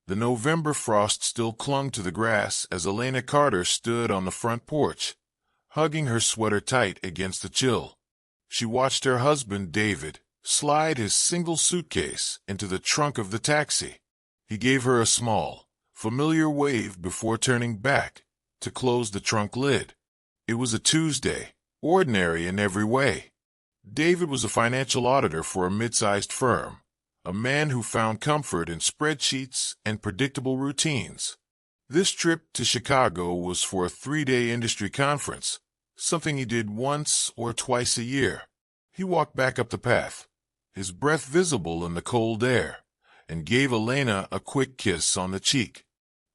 The November frost still clung to the grass as Elena Carter stood on the front porch, hugging her sweater tight against the chill. She watched her husband, David, slide his single suitcase into the trunk of the taxi. He gave her a small, familiar wave before turning back to close the trunk lid. It was a Tuesday, ordinary in every way. David was a financial auditor for a mid-sized firm, a man who found comfort in spreadsheets and predictable routines. This trip to Chicago was for a 3-day industry conference, something he did once or twice a year. He walked back up the path, his breath visible in the cold air, and gave Elena a quick kiss on the cheek.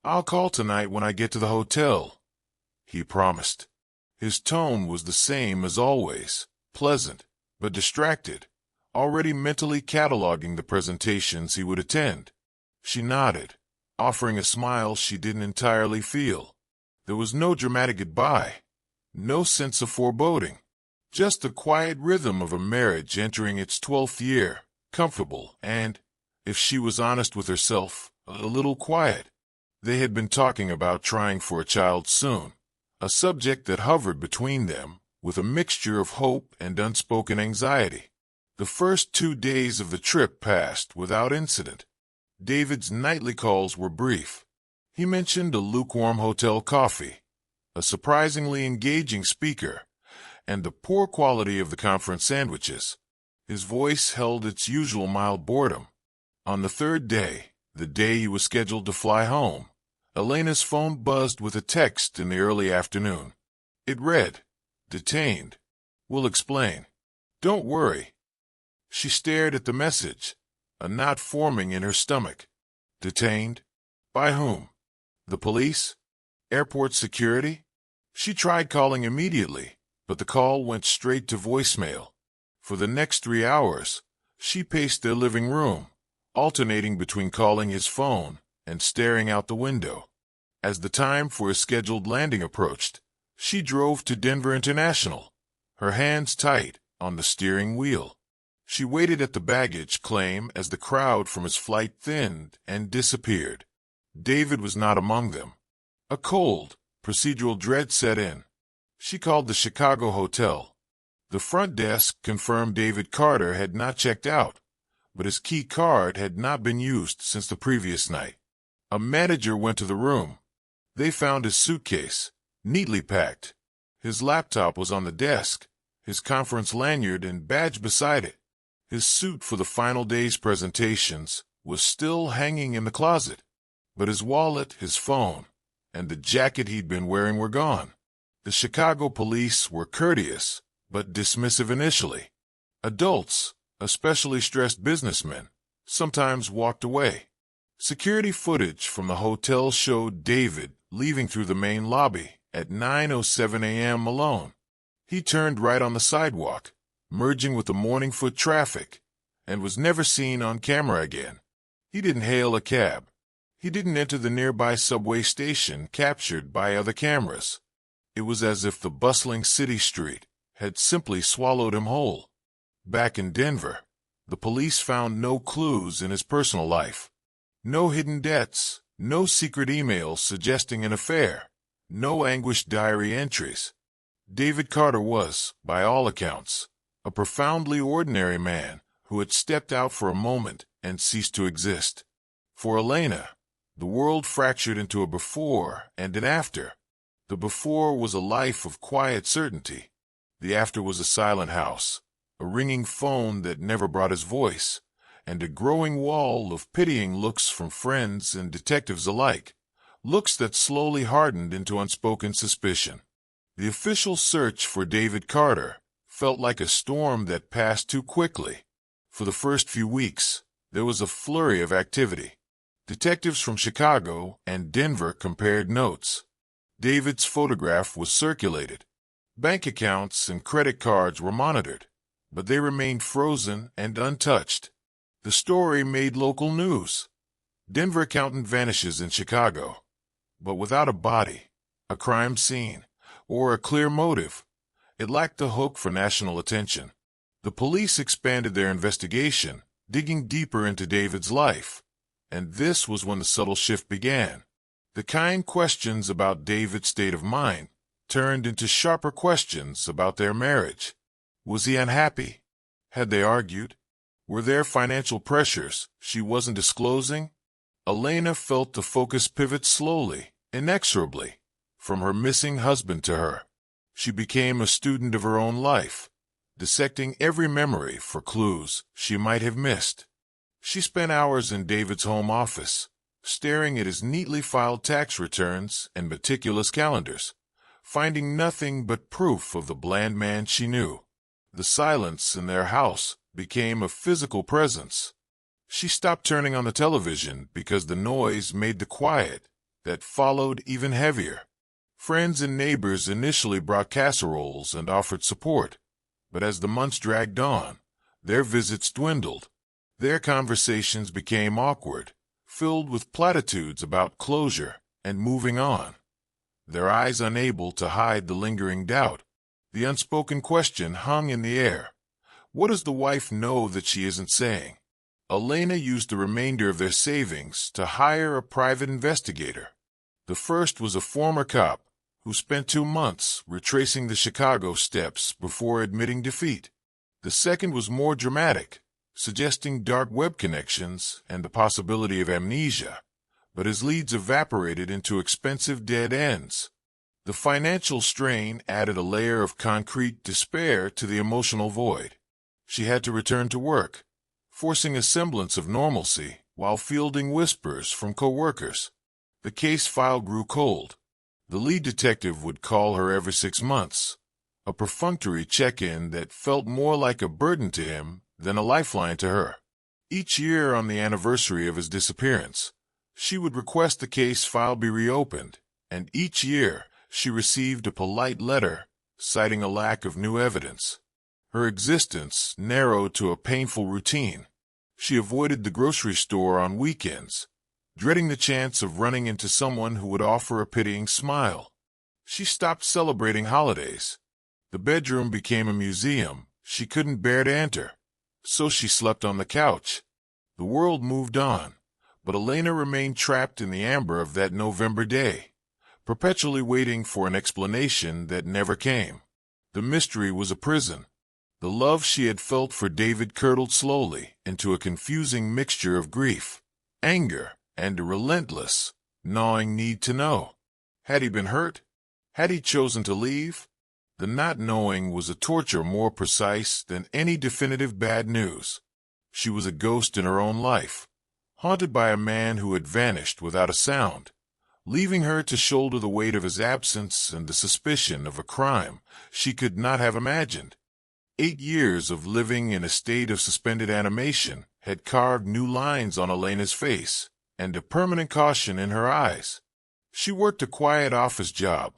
"I'll call tonight when I get to the hotel," he promised. His tone was the same as always, pleasant, but distracted, already mentally cataloging the presentations he would attend. She nodded, offering a smile she didn't entirely feel. There was no dramatic goodbye, no sense of foreboding, just the quiet rhythm of a marriage entering its 12th year, comfortable and, if she was honest with herself, a little quiet. They had been talking about trying for a child soon, a subject that hovered between them with a mixture of hope and unspoken anxiety. The first 2 days of the trip passed without incident. David's nightly calls were brief. He mentioned a lukewarm hotel coffee, a surprisingly engaging speaker, and the poor quality of the conference sandwiches. His voice held its usual mild boredom. On the third day, the day he was scheduled to fly home, Elena's phone buzzed with a text in the early afternoon. It read, "Detained. We'll explain. Don't worry." She stared at the message, a knot forming in her stomach. Detained? By whom? The police? Airport security? She tried calling immediately, but the call went straight to voicemail. For the next 3 hours, she paced their living room, alternating between calling his phone and staring out the window. As the time for his scheduled landing approached, she drove to Denver International, her hands tight on the steering wheel. She waited at the baggage claim as the crowd from his flight thinned and disappeared. David was not among them. A cold, procedural dread set in. She called the Chicago hotel. The front desk confirmed David Carter had not checked out, but his key card had not been used since the previous night. A manager went to the room. They found his suitcase, neatly packed. His laptop was on the desk, his conference lanyard and badge beside it. His suit for the final day's presentations was still hanging in the closet, but his wallet, his phone, and the jacket he'd been wearing were gone. The Chicago police were courteous, but dismissive initially. Adults, especially stressed businessmen, sometimes walked away. Security footage from the hotel showed David leaving through the main lobby at 9:07 a.m. alone. He turned right on the sidewalk, merging with the morning foot traffic, and was never seen on camera again. He didn't hail a cab. He didn't enter the nearby subway station captured by other cameras. It was as if the bustling city street had simply swallowed him whole. Back in Denver, the police found no clues in his personal life. No hidden debts, no secret emails suggesting an affair, no anguished diary entries. David Carter was, by all accounts, a profoundly ordinary man who had stepped out for a moment and ceased to exist. For Elena, the world fractured into a before and an after. The before was a life of quiet certainty. The after was a silent house, a ringing phone that never brought his voice, and a growing wall of pitying looks from friends and detectives alike, looks that slowly hardened into unspoken suspicion. The official search for David Carter felt like a storm that passed too quickly. For the first few weeks, there was a flurry of activity. Detectives from Chicago and Denver compared notes. David's photograph was circulated. Bank accounts and credit cards were monitored, but they remained frozen and untouched. The story made local news. Denver accountant vanishes in Chicago, but without a body, a crime scene, or a clear motive. It lacked the hook for national attention. The police expanded their investigation, digging deeper into David's life, And this was when the subtle shift began. The kind questions about David's state of mind turned into sharper questions about their marriage. Was he unhappy? Had they argued? Were there financial pressures she wasn't disclosing? Elena felt the focus pivot slowly, inexorably, from her missing husband to her. She became a student of her own life, dissecting every memory for clues she might have missed. She spent hours in David's home office, staring at his neatly filed tax returns and meticulous calendars, finding nothing but proof of the bland man she knew. The silence in their house became a physical presence. She stopped turning on the television because the noise made the quiet that followed even heavier. Friends and neighbors initially brought casseroles and offered support, but as the months dragged on, their visits dwindled. Their conversations became awkward, filled with platitudes about closure and moving on, their eyes unable to hide the lingering doubt. The unspoken question hung in the air. What does the wife know that she isn't saying? Elena used the remainder of their savings to hire a private investigator. The first was a former cop who spent 2 months retracing the Chicago steps before admitting defeat. The second was more dramatic, suggesting dark web connections and the possibility of amnesia, but his leads evaporated into expensive dead ends. The financial strain added a layer of concrete despair to the emotional void. She had to return to work, forcing a semblance of normalcy while fielding whispers from coworkers. The case file grew cold. The lead detective would call her every 6 months, a perfunctory check-in that felt more like a burden to him than a lifeline to her. Each year on the anniversary of his disappearance, she would request the case file be reopened, and each year she received a polite letter citing a lack of new evidence. Her existence narrowed to a painful routine. She avoided the grocery store on weekends, dreading the chance of running into someone who would offer a pitying smile. She stopped celebrating holidays. The bedroom became a museum she couldn't bear to enter, so she slept on the couch. The world moved on, but Elena remained trapped in the amber of that November day, perpetually waiting for an explanation that never came. The mystery was a prison. The love she had felt for David curdled slowly into a confusing mixture of grief, anger, and a relentless, gnawing need to know. Had he been hurt? Had he chosen to leave? The not knowing was a torture more precise than any definitive bad news. She was a ghost in her own life, haunted by a man who had vanished without a sound, leaving her to shoulder the weight of his absence and the suspicion of a crime she could not have imagined. 8 years of living in a state of suspended animation had carved new lines on Elena's face and a permanent caution in her eyes. She worked a quiet office job,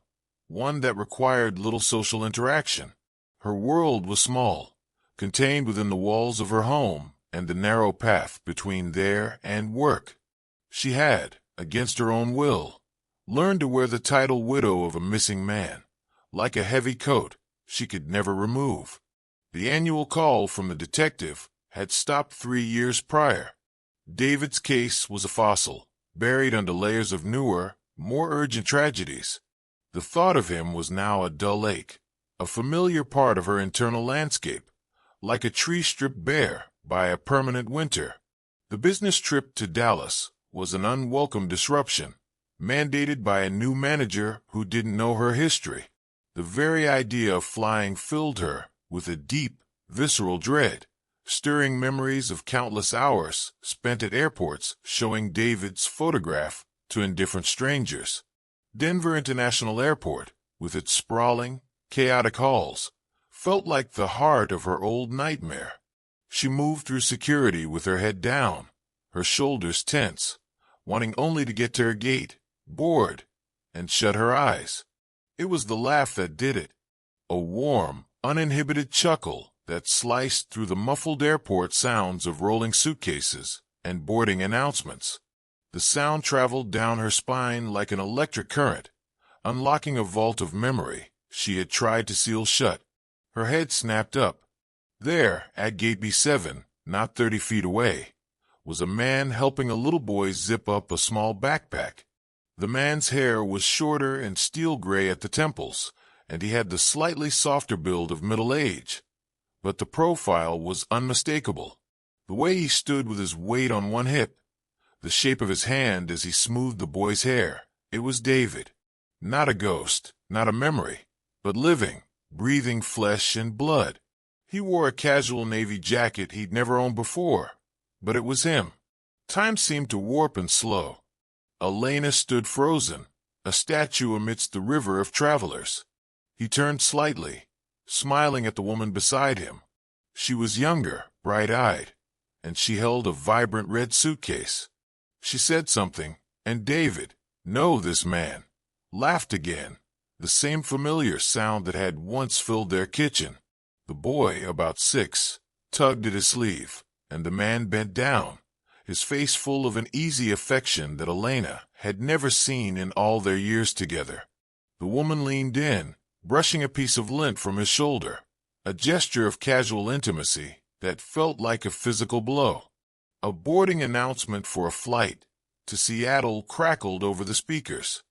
one that required little social interaction. Her world was small, contained within the walls of her home and the narrow path between there and work. She had, against her own will, learned to wear the title widow of a missing man, like a heavy coat she could never remove. The annual call from the detective had stopped 3 years prior. David's case was a fossil, buried under layers of newer, more urgent tragedies. The thought of him was now a dull ache, a familiar part of her internal landscape, like a tree stripped bare by a permanent winter. The business trip to Dallas was an unwelcome disruption, mandated by a new manager who didn't know her history. The very idea of flying filled her with a deep, visceral dread, stirring memories of countless hours spent at airports showing David's photograph to indifferent strangers. Denver International Airport, with its sprawling, chaotic halls, felt like the heart of her old nightmare. She moved through security with her head down, her shoulders tense, wanting only to get to her gate, bored, and shut her eyes. It was the laugh that did it, a warm, uninhibited chuckle that sliced through the muffled airport sounds of rolling suitcases and boarding announcements. The sound traveled down her spine like an electric current, unlocking a vault of memory she had tried to seal shut. Her head snapped up. There, at gate B7, not 30 feet away, was a man helping a little boy zip up a small backpack. The man's hair was shorter and steel gray at the temples, and he had the slightly softer build of middle age. But the profile was unmistakable. The way he stood with his weight on one hip, the shape of his hand as he smoothed the boy's hair, it was David. Not a ghost, not a memory, but living, breathing flesh and blood. He wore a casual navy jacket he'd never owned before, but it was him. Time seemed to warp and slow. Elena stood frozen, a statue amidst the river of travelers. He turned slightly, smiling at the woman beside him. She was younger, bright-eyed, and she held a vibrant red suitcase. She said something, and David, know this man, laughed again, the same familiar sound that had once filled their kitchen. The boy, about 6, tugged at his sleeve, and the man bent down, his face full of an easy affection that Elena had never seen in all their years together. The woman leaned in, brushing a piece of lint from his shoulder, a gesture of casual intimacy that felt like a physical blow. A boarding announcement for a flight to Seattle crackled over the speakers.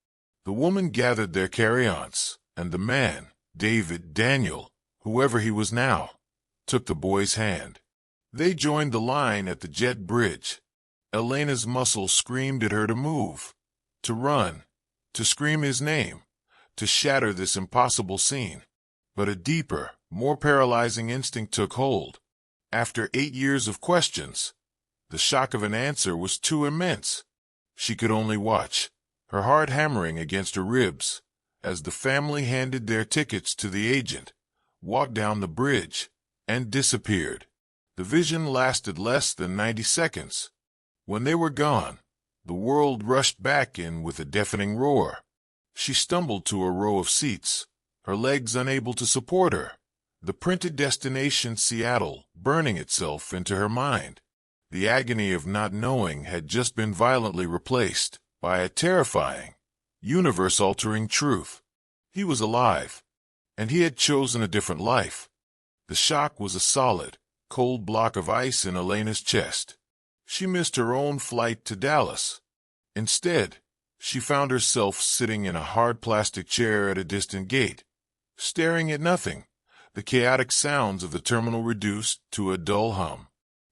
The woman gathered their carry-ons, and the man, Daniel, whoever he was now, took the boy's hand. They joined the line at the jet bridge. Elena's muscles screamed at her to move, to run, to scream his name, to shatter this impossible scene. But a deeper, more paralyzing instinct took hold. After 8 years of questions, the shock of an answer was too immense. She could only watch, her heart hammering against her ribs, as the family handed their tickets to the agent, walked down the bridge, and disappeared. The vision lasted less than 90 seconds. When they were gone, the world rushed back in with a deafening roar. She stumbled to a row of seats, her legs unable to support her, the printed destination Seattle burning itself into her mind. The agony of not knowing had just been violently replaced by a terrifying, universe-altering truth. He was alive, and he had chosen a different life. The shock was a solid, cold block of ice in Elena's chest. She missed her own flight to Dallas. Instead, she found herself sitting in a hard plastic chair at a distant gate, staring at nothing, the chaotic sounds of the terminal reduced to a dull hum.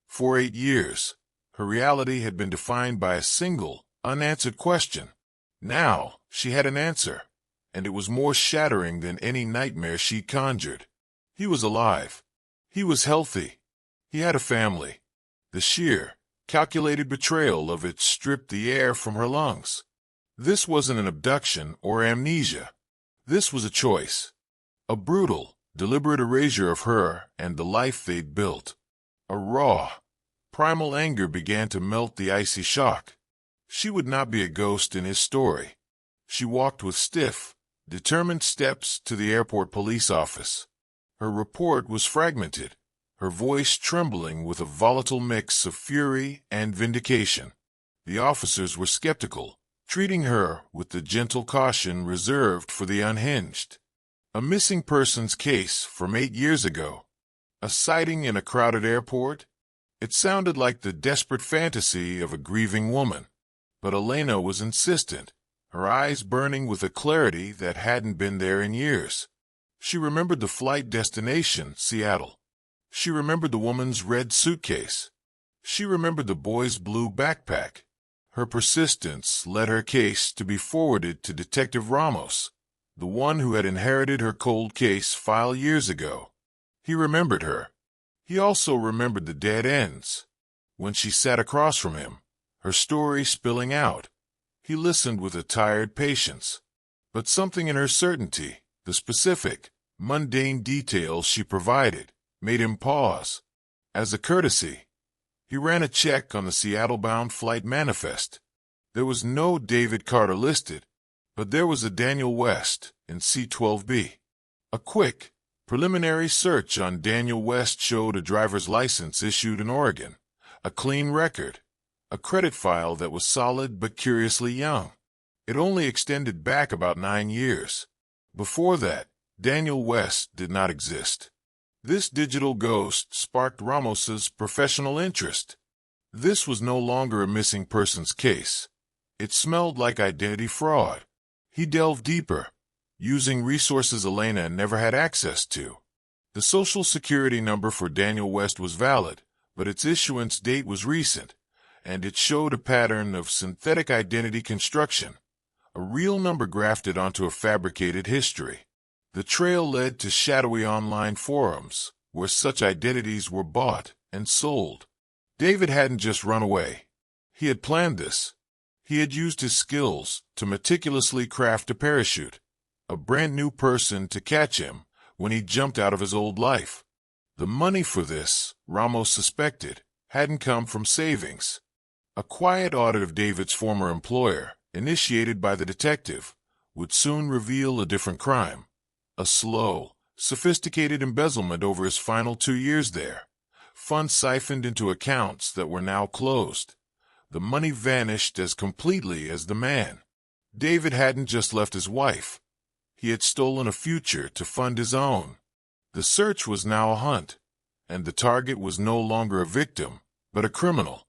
For 8 years, her reality had been defined by a single, unanswered question. Now, she had an answer, and it was more shattering than any nightmare she'd conjured. He was alive. He was healthy. He had a family. The sheer, calculated betrayal of it stripped the air from her lungs. This wasn't an abduction or amnesia. This was a choice. A brutal, deliberate erasure of her and the life they'd built. A raw, primal anger began to melt the icy shock. She would not be a ghost in his story. She walked with stiff, determined steps to the airport police office. Her report was fragmented, her voice trembling with a volatile mix of fury and vindication. The officers were skeptical, treating her with the gentle caution reserved for the unhinged. A missing persons case from 8 years ago. A sighting in a crowded airport? It sounded like the desperate fantasy of a grieving woman. But Elena was insistent, her eyes burning with a clarity that hadn't been there in years. She remembered the flight destination, Seattle. She remembered the woman's red suitcase. She remembered the boy's blue backpack. Her persistence led her case to be forwarded to Detective Ramos, the one who had inherited her cold case file years ago. He remembered her. He also remembered the dead ends. When she sat across from him, her story spilling out, he listened with a tired patience. But something in her certainty, the specific, mundane details she provided, made him pause. As a courtesy, he ran a check on the Seattle-bound flight manifest. There was no David Carter listed, but there was a Daniel West in C-12B. A quick, preliminary search on Daniel West showed a driver's license issued in Oregon, a clean record, a credit file that was solid but curiously young. It only extended back about 9 years. Before that, Daniel West did not exist. This digital ghost sparked Ramos's professional interest. This was no longer a missing persons case. It smelled like identity fraud. He delved deeper, using resources Elena never had access to. The Social Security number for Daniel West was valid, but its issuance date was recent, and it showed a pattern of synthetic identity construction, a real number grafted onto a fabricated history. The trail led to shadowy online forums, where such identities were bought and sold. David hadn't just run away. He had planned this. He had used his skills to meticulously craft a parachute, a brand new person to catch him when he jumped out of his old life. The money for this, Ramos suspected, hadn't come from savings. A quiet audit of David's former employer, initiated by the detective, would soon reveal a different crime. A slow, sophisticated embezzlement over his final 2 years there. Funds siphoned into accounts that were now closed. The money vanished as completely as the man. David hadn't just left his wife. He had stolen a future to fund his own. The search was now a hunt, and the target was no longer a victim, but a criminal.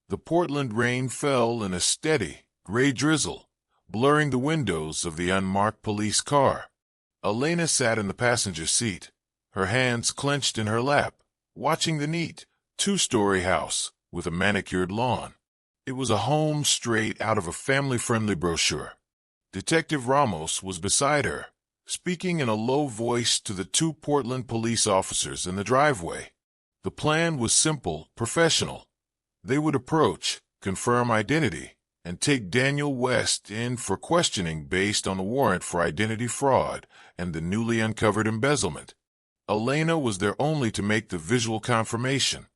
The Portland rain fell in a steady, gray drizzle, blurring the windows of the unmarked police car. Elena sat in the passenger seat, her hands clenched in her lap, watching the neat, 2-story house with a manicured lawn. It was a home straight out of a family-friendly brochure. Detective Ramos was beside her, speaking in a low voice to the 2 Portland police officers in the driveway. The plan was simple, professional. They would approach, confirm identity, and take Daniel West in for questioning based on the warrant for identity fraud and the newly uncovered embezzlement. Elena was there only to make the visual confirmation.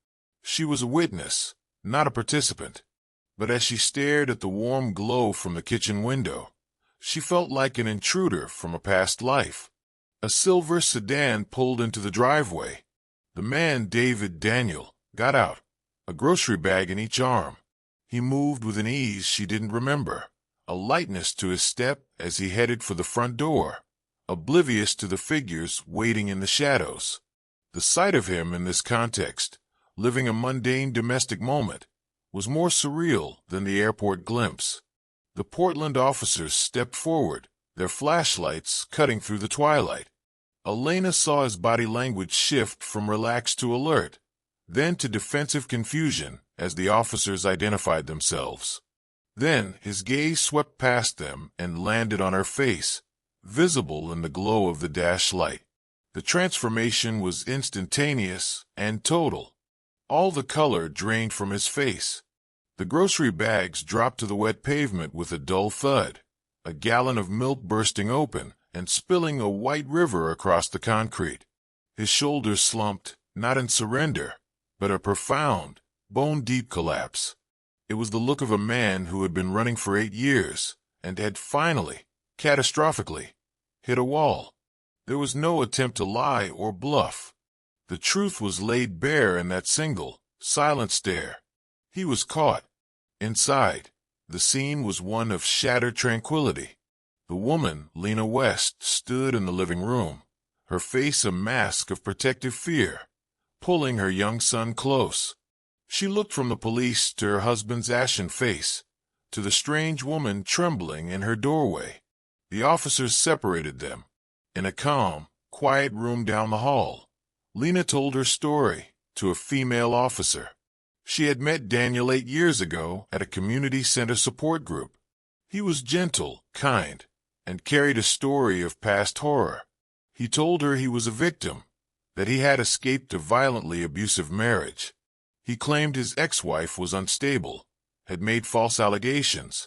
She was a witness, not a participant. But as she stared at the warm glow from the kitchen window, she felt like an intruder from a past life. A silver sedan pulled into the driveway. The man, David Daniel, got out, a grocery bag in each arm. He moved with an ease she didn't remember, a lightness to his step as he headed for the front door, oblivious to the figures waiting in the shadows. The sight of him in this context, living a mundane domestic moment, was more surreal than the airport glimpse. The Portland officers stepped forward, their flashlights cutting through the twilight. Elena saw his body language shift from relaxed to alert, then to defensive confusion as the officers identified themselves. Then his gaze swept past them and landed on her face, visible in the glow of the dash light. The transformation was instantaneous and total. All the color drained from his face. The grocery bags dropped to the wet pavement with a dull thud, a gallon of milk bursting open and spilling a white river across the concrete. His shoulders slumped, not in surrender, but a profound, bone-deep collapse. It was the look of a man who had been running for 8 years and had finally, catastrophically, hit a wall. There was no attempt to lie or bluff. The truth was laid bare in that single, silent stare. He was caught. Inside, the scene was one of shattered tranquility. The woman, Lena West, stood in the living room, her face a mask of protective fear, pulling her young son close. She looked from the police to her husband's ashen face, to the strange woman trembling in her doorway. The officers separated them. In a calm, quiet room down the hall, Lena told her story to a female officer. She had met Daniel 8 years ago at a community center support group. He was gentle, kind, and carried a story of past horror. He told her he was a victim, that he had escaped a violently abusive marriage. He claimed his ex-wife was unstable, had made false allegations,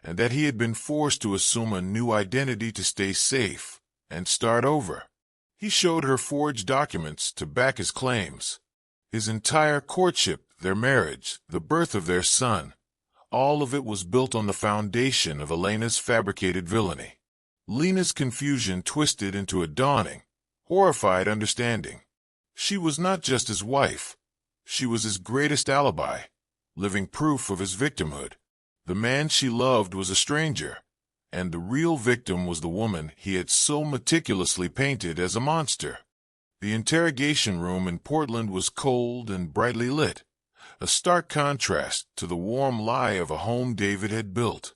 and that he had been forced to assume a new identity to stay safe and start over. He showed her forged documents to back his claims. His entire courtship, their marriage, the birth of their son, all of it was built on the foundation of Elena's fabricated villainy. Lena's confusion twisted into a dawning, horrified understanding. She was not just his wife. She was his greatest alibi, living proof of his victimhood. The man she loved was a stranger, and the real victim was the woman he had so meticulously painted as a monster. The interrogation room in Portland was cold and brightly lit, a stark contrast to the warm lie of a home David had built.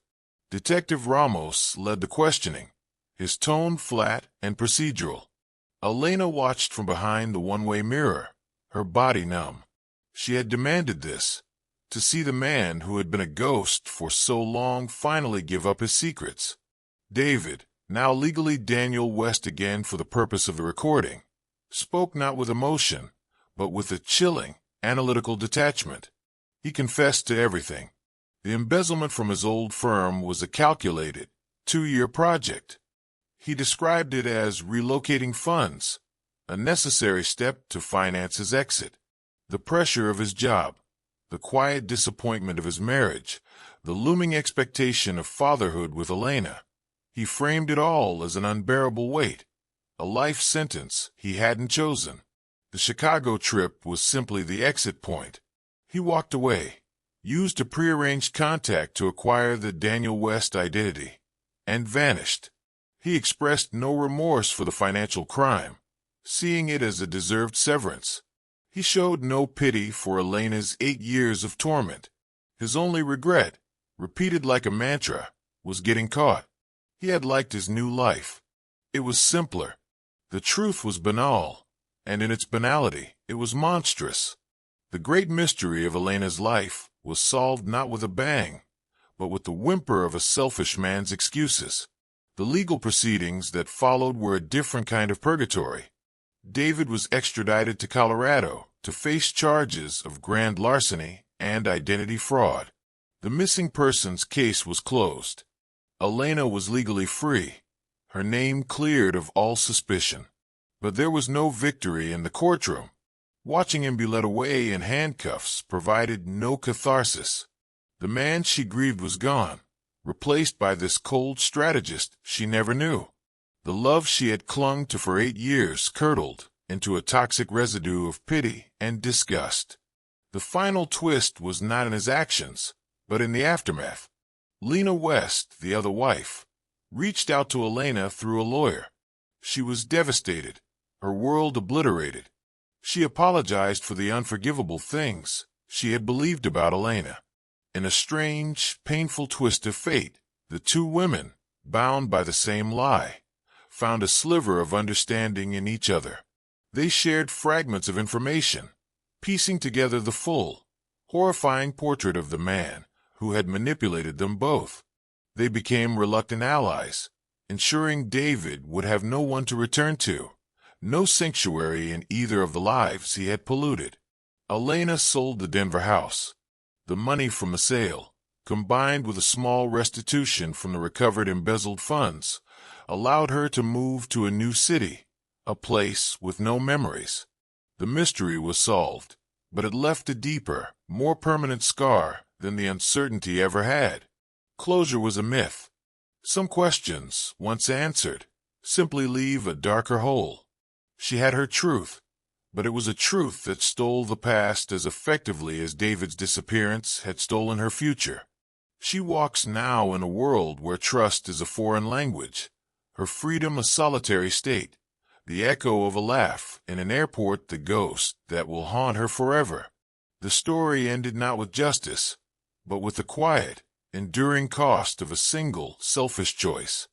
Detective Ramos led the questioning, his tone flat and procedural. Elena watched from behind the one-way mirror, her body numb. She had demanded this, to see the man who had been a ghost for so long finally give up his secrets. David, now legally Daniel West again for the purpose of the recording, spoke not with emotion, but with a chilling, analytical detachment. He confessed to everything. The embezzlement from his old firm was a calculated, 2-year project. He described it as relocating funds, a necessary step to finance his exit. The pressure of his job, the quiet disappointment of his marriage, the looming expectation of fatherhood with Elena. He framed it all as an unbearable weight, a life sentence he hadn't chosen. The Chicago trip was simply the exit point. He walked away, used a prearranged contact to acquire the Daniel West identity, and vanished. He expressed no remorse for the financial crime, seeing it as a deserved severance. He showed no pity for Elena's 8 years of torment. His only regret, repeated like a mantra, was getting caught. He had liked his new life. It was simpler. The truth was banal, and in its banality, it was monstrous. The great mystery of Elena's life was solved not with a bang, but with the whimper of a selfish man's excuses. The legal proceedings that followed were a different kind of purgatory. David was extradited to Colorado to face charges of grand larceny and identity fraud. The missing persons case was closed. Elena was legally free, her name cleared of all suspicion. But there was no victory in the courtroom. Watching him be led away in handcuffs provided no catharsis. The man she grieved was gone, replaced by this cold strategist she never knew. The love she had clung to for 8 years curdled into a toxic residue of pity and disgust. The final twist was not in his actions, but in the aftermath. Lena West, the other wife, reached out to Elena through a lawyer. She was devastated, her world obliterated. She apologized for the unforgivable things she had believed about Elena. In a strange, painful twist of fate, the two women, bound by the same lie, found a sliver of understanding in each other. They shared fragments of information, piecing together the full, horrifying portrait of the man who had manipulated them both. They became reluctant allies, ensuring David would have no one to return to, no sanctuary in either of the lives he had polluted. Elena sold the Denver house. The money from the sale, combined with a small restitution from the recovered embezzled funds, allowed her to move to a new city, a place with no memories. The mystery was solved, but it left a deeper, more permanent scar than the uncertainty ever had. Closure was a myth. Some questions, once answered, simply leave a darker hole. She had her truth, but it was a truth that stole the past as effectively as David's disappearance had stolen her future. She walks now in a world where trust is a foreign language, her freedom a solitary state, the echo of a laugh in an airport the ghost that will haunt her forever. The story ended not with justice, but with the quiet, enduring cost of a single, selfish choice.